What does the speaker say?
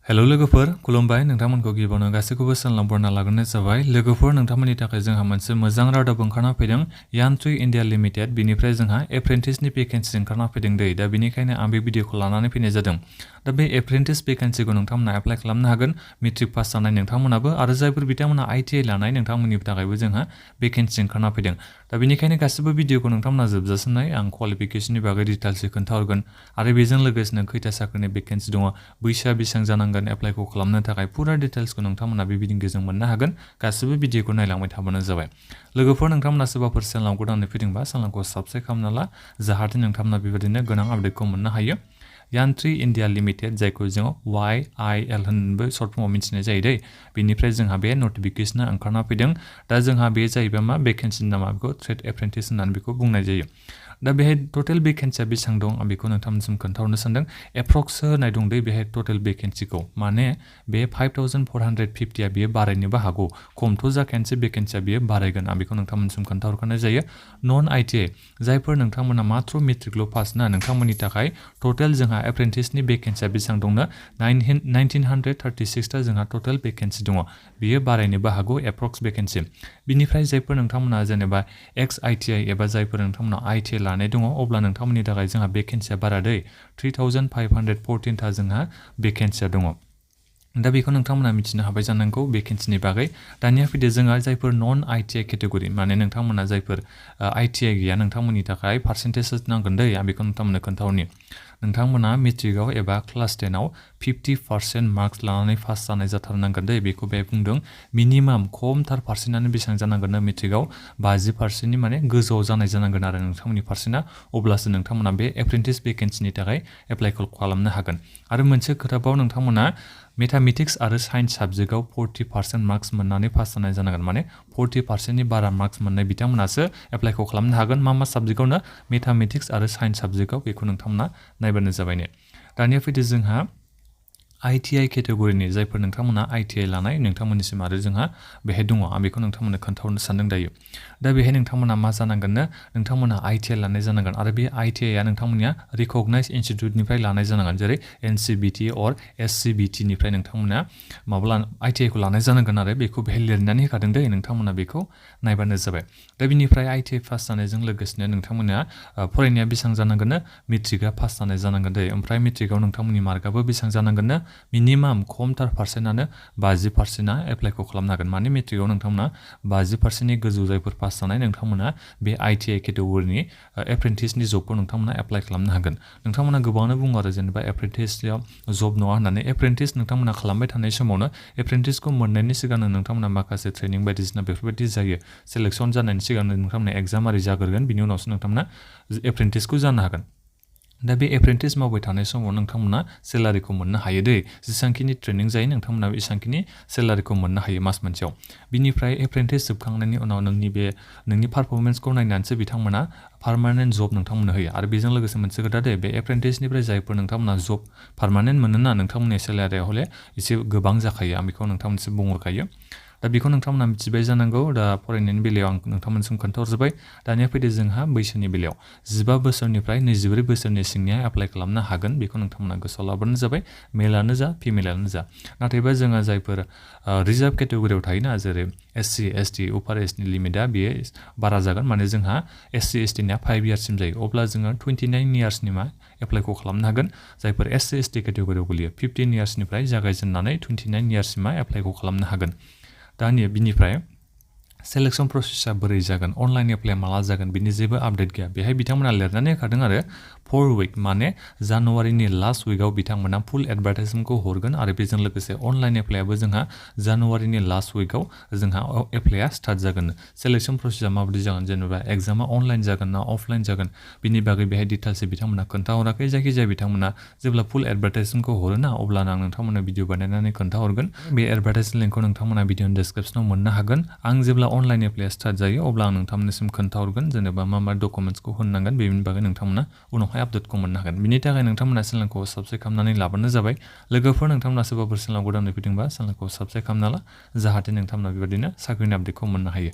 hello लोगोफोर खुलुमबाय नोंथांमोनखौ गिबियावनो गासैखौबो सालाम बरना लाग्रोनाय जाबाय लोगोफोर नोंथांमोननि थाखाय जोंहा मोनसे मोजां रादाब ओंखारना फैदों यान्ट्रा इन्डिया लिमिटेड बिनिफ्राय जोंहा एप्रेन्टिसनि भेकेन्सि ओंखारना फैदों दै दा बेनिखायनो आं बे भिडिअखौ लानानै फैनाय जादों दा बे एप्रेन्टिस भेकेन्सिखौ नोंथांमोना एप्लाइ खालामनो हागोन मेट्रिक पास जानाय नोंथांमोनाबो आरो जायफोर बिथांमोना आईटीआई लानाय नोंथांमोननि थाखायबो जोंहा भेकेन्सि ओंखारना फैदों दा बेनिखायनो गासैबो भिडिअखौ नोंथांमोना जोबजासिम नाय आं क्वालिफिकेशननि बागै डिटेल्सै खोन्थाहरगोन आरो बेजों लोगोसेनो खैथा साख्रिनि भेकेन्सि दङ बैसोआ बेसेबां जानांगोन एप्लाइखौ खालामनो थाखाय पुरा डिटेल्सखौ नोंथांमोना बे भिडिअनि गेजेरजों मोननो हागोन गासैबो भिडिअखौ नायलांबाय थाबानो जाबाय लोगोफोर नोंथांमोना सोरबाफोर चेनेलाव गोदानै फैदोंबा चेनेलखौ साबस्क्राइब खालामना ला जाहाथे नोंथांमोना बेबायदिनो गोनां आपडेटखौ मोननो हायो यान्ट्रा इन्डिया लिमिटेड जायखौ जोङो YIL होननानैबो सर्ट फर्मआव मिथिनाय जायो दै बेनिफ्राय जोंहा बे नटिफिकेसना ओंखारना फैदों दा जोंहा बे जाहैबाय मा भेकेन्सिनि नामा बेखौ ट्रेड एप्रेन्टिस होननानै बेखौ बुंनाय जायो दा बेहाय टटेल भेकेन्सिया बेसेबां दं आं बेखौ नोंथांमोनसिम खोन्थाहरनो सानदों एप्रक्स होनाय दं दै बेहाय टटेल भेकेन्सिखौ माने बे 5450 आ बेयो बारायनोबो हागौ खमथ' जाखायानोसै भेकेन्सिया बेयो बारायगोन आं बेखौ नोंथांमोनसिम खोन्थाहरखानाय जायो नन आईटीआई जायफोर नोंथांमोना मात्र मेट्रिकल' पास ना नोंथांमोननि थाखाय टटेल जोंहा एप्रेन्टिसनि भेकेन्सिया बेसेबां दंनो 1936 ता जोंहा टटेल भेकेन्सि दङ बेयो बारायनोबो हागौ एप्रक्स भेकेन्सि बिनिफ्राय जायफोर नोंथांमोना जेनेबा एक्स आईटीआई एबा जायफोर नोंथांमोना आईटीआई लानाय दङ अब्ला नोंथांमोननि थाखाय जोंहा भेकेन्सिया बारा दै 3514 ता जोंहा भेकेन्सिया दङ दा बेखौ नोंथांमोना मिथिनो हाबाय जानांगौ भेकेन्सिनि बागै दानिया फैदो जोंहा जायफोर नन आईटीआई केटेगरि माने नोंथांमोना जायफोर आईटीआई गैया नोंथांमोननि थाखाय पार्सेन्टेज नांगोन दै आं बेखौ नोंथांमोननो खोन्थाहरनि नोंथांमोना मेट्रिकआव एबा क्लास 10 आव 50% मार्क्स लानानै पास जानाय जाथारनांगोन दै बेखौ बे बुंदों मिनिमाम खमथार पार्सेन्टआनो बेसेबां जानांगोन ना मेट्रिकआव 50% नि माने गोजौआव जानाय जानांगोन आरो नोंथांमोननि पार्सेन्टआ अब्लासो नोंथांमोना बे एप्रेन्टिस भेकेन्सिनि थाखाय एप्लाइखौ खालामनो हागोन आरो मोनसे खोथाबाव नोंथांमोना मेथामेटिक्स आरो साइन्स साबजेक्टआव 40% मार्क्स मोननानै पास जानाय जानांगोन माने 40% नि बारा मार्क्स मोननाय बिथांमोनासो एप्लाइखौ खालामनो हागोन मा साबजेक्टआवनो मेथामेटिक्स आरो साइन्स साबजेक्टआव बेखौ नोंथांमोना नायबानो जाबाय ने दानिया फैदो जोंहा आईटीआई केटेगरिनि जायफोर नोंथांमोना आईटीआई लानाय नोंथांमोननिसिम आरो जोंहा बेहाय दङ आं बेखौ नोंथांमोननो खोन्थाहरनो सानदों दायो दा बेहाय नोंथांमोना मा जानांगोननो नोंथांमोना आईटीआई लानाय जानांगोन आरो बे आईटीआई आ नोंथांमोननिया रिकगनाइज इनस्टिट्युटनिफ्राय लानाय जानांगोन जेरै एनसीबीटी अर एससीबीटी निफ्राय नोंथांमोना माबा आईटीआई खौ लानाय जानांगोन आरो बेखौ बेहाय लिरनानै होखादों दै नोंथांमोना बेखौ नायबानो जाबाय दा बिनिफ्राय आईटीआई पास जानायजों लोगोसेनो नोंथांमोना फरायनाया बेसेबां जानांगोन मेट्रिकआ पास जानाय जानांगोन दै ओमफ्राय मेट्रिकआव नोंथांमोननि मार्कआबो बेसेबां जानांगोन मिनिमाम खमथार पार्सेन्टआनो 50%आ एप्लाइखौ खालामनो हागोन माने मेट्रिकआव नोंथांमोना 50% नि गोजौ जायफोर पास जानाय नोंथांमोना बे आईटीआई केटेगरिनि एप्रेन्टिसनि जबखौ नोंथांमोना एप्लाइ खालामनो हागोन नोंथांमोना गोबाङानो बुङो आरो जेनेबा एप्रेन्टिसआव जब नङा होननानै एप्रेन्टिस नोंथांमोना खालामबाय थानाय समावनो एप्रेन्टिसखौ मोननायनि सिगांनो नोंथांमोना माखासे ट्रेनिं बायदिसिना बेफोरबायदि जायो सेलेक्सन जानायनि सिगांनो नोंथांमोना एग्जाम आरि जाग्रोगोन बिनि उनावसो नोंथांमोना एप्रेन्टिसखौ जानो हागोन दा बे एप्रेन्टिस मावबाय थानाय समाव नोंथांमोना सेलारिखौ मोननो हायो दै जेसांखिनि ट्रेनिं जायो नोंथांमोना एसांखिनि सेलारिखौ मोननो हायो मास मोनसेयाव बिनिफ्राय एप्रेन्टिस जोबखांनायनि उनाव नोंनि पारफरमेन्सखौ नायनानैसो बिथांमोना पार्मानेन्ट जब नोंथांमोननो होयो आरो बेजों लोगोसे मोनसे खोथा दे बे एप्रेन्टिसनिफ्राय जायफोर नोंथांमोना जब पार्मानेन्ट मोनोना नोंथांमोननि सेलारिया हले एसे गोबां जाखायो आं बेखौ नोंथांमोनसिम बुंहरखायो दा बेखौ नोंथांमोना मिथिबाय जानांगौ दा फरायनायनि बेलायाव आं नोंथांमोनसिम खोन्थाहरजोब्बाय दानिया फैदो जोंहा बैसोनि बेलायाव 15 बोसोरनिफ्राय 24 बोसोरनि सिंनिया एप्लाइ खालामनो हागोन बेखौ नोंथांमोना गोसोआव लाबानो जाबाय मेलानो जा फिमेलानो जा नाथायबा जोंहा जायफोर रिजार्भ केटेगरियाव थायोना जेरै एससी एसटी उपार एजनि लिमिटआ बेयो बारा जागोन माने जोंहा एससी एसटीनिया 5 इयार्ससिम जायो अब्ला जोङो 29 इयार्सनि एप्लाइखौ खालामनो हागोन जायफोर एससी एसटी केटेगरियाव गोलैयो 15 इयार्सनिफ्राय जागायजेननानै 29 इयार्ससिमा एप्लाइखौ खालामनो हागोन दानिया बिनिफ्राय सेलेक्सन प्रसेसआ बोरै जागोन अनलाइन एप्लाइ माला जागोन बिनि जेबो आपडेट गैया बेहाय बिथांमोना लिरनानै होखादों आरो 4 उइक माने जानुवारिनि लास्ट उइकआव बिथांमोना फुल एडभार्टाइजमेन्टखौ हरगोन आरो बेजों लोगोसे अनलाइन एप्लाइआबो जोंहा जानुवारिनि लास्ट उइकआव जोंहा एप्लाइआ स्टार्ट जागोन सेलेक्सन प्रसेसआ माबायदि जागोन जेनेबा एग्जामा अनलाइन जागोन ना अफलाइन जागोन बिनि बागै बेहाय डिटेल्सै बिथांमोना खोन्थाहराखै जायखिजाया बिथांमोना जेब्ला फुल एडभार्टाइजमेन्टखौ हरोना अब्लानो आं नोंथांमोननो भिडिअ बानायनानै खोन्थाहरगोन बे एडभार्टाइजमेन्ट लिंकखौ नोंथांमोना भिडिअनि डिसक्रिपसनाव मोननो हागोन आं जेब्ला अनलाइन एप्लाइआ स्टार्ट जायो अब्ला आं नोंथांमोननिसिम खोन्थाहरगोन जेनेबा मा डकुमेन्ट्सखौ होनांगोन बेनि बागै नोंथांमोना उनावहाय आपडेटखौ मोननो हागोन बिनि थाखाय नोंथांमोना चेनेलखौ साबस्क्राइब खालामनानै लाबानो जाबाय लोगोफोर नोंथांमोना सोरबाफोर चेनेलाव गोदानै फैदोंबा चेनेलखौ साबस्क्राइब खालामना ला जाहाथे नोंथांमोना बेबायदिनो साख्रिनि आपडेटखौ मोननो हायो